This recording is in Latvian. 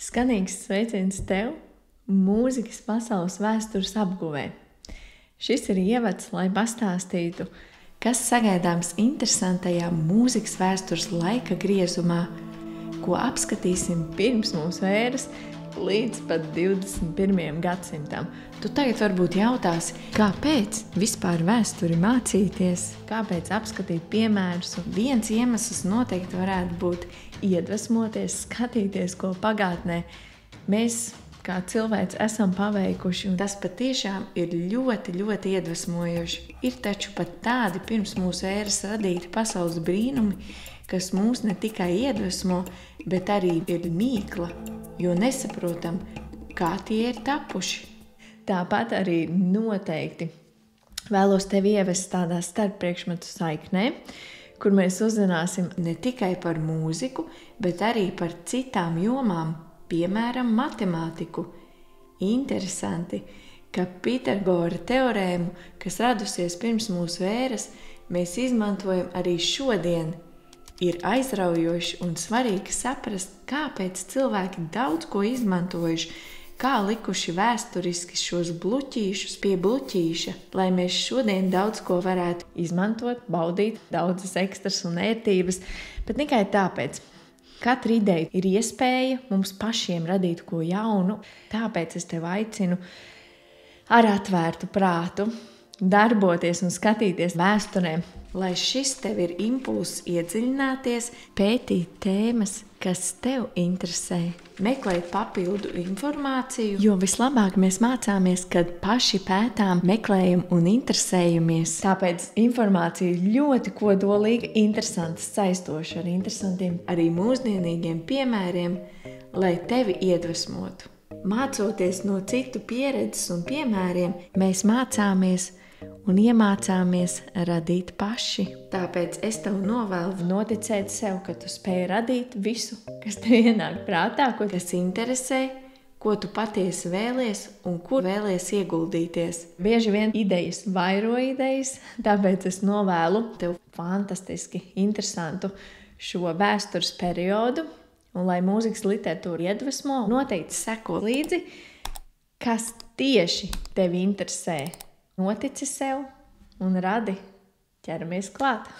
Skanīgs sveiciens tev, mūzikas pasaules vēstures apguvē. Šis ir ievads, lai pastāstītu, kas sagaidāms interesantajā mūzikas vēstures laika griezumā, ko apskatīsim pirms mūsu ēras līdz pat 21. gadsimtam. Tu tagad varbūt jautāsi, kāpēc vispār vēsturi mācīties, kāpēc apskatīt piemērus, un viens iemesls noteikti varētu būt iedvesmoties, skatīties, ko pagātnē mēs kā cilvēks esam paveikuši, un tas patiešām ir ļoti, ļoti iedvesmojoši. Ir taču pat tādi pirms mūsu ēras radīti pasaules brīnumi, kas mūs ne tikai iedvesmo, bet arī ir mīkla, jo nesaprotam, kā tie ir tapuši. Tāpat arī noteikti vēlos tevi ievest tādā starppriekšmetu saiknē, kur mēs uzzināsim ne tikai par mūziku, bet arī par citām jomām, piemēram, matemātiku. Interesanti, ka Pitagora teorēmu, kas radusies pirms mūsu ēras, mēs izmantojam arī šodien. Ir aizraujoši un svarīgi saprast, kāpēc cilvēki daudz ko izmantojuši, kā likuši vēsturiski šos bluķīšus pie bluķīša, lai mēs šodien daudz ko varētu izmantot, baudīt, daudzas ekstras un ērtības, bet tikai tāpēc. Katra ideja ir iespēja mums pašiem radīt ko jaunu, tāpēc es tevi aicinu ar atvērtu prātu darboties un skatīties vēsturē, lai šis tev ir impulss iedziļināties, pētīt tēmas, kas tev interesē, meklēt papildu informāciju, jo vislabāk mēs mācāmies, kad paši pētām, meklējam un interesējamies. Tāpēc informācija ir ļoti kodolīga, interesanta, saistoša ar interesantiem, arī mūsdienīgiem piemēriem, lai tevi iedvesmotu. Mācoties no citu pieredzes un piemēriem, mēs mācāmies un iemācāmies radīt paši. Tāpēc es tev novēlu noticēt sev, ka tu spēj radīt visu, kas tev ienāk prātā, kas interesē, ko tu patiesi vēlies un kur vēlies ieguldīties. Bieži vien idejas vairo idejas, tāpēc es novēlu tev fantastiski interesantu šo vēstures periodu, un lai mūzikas literatūra iedvesmo, noteikti seko līdzi, kas tieši tevi interesē. Notici sev un radi, ķeramies klāt!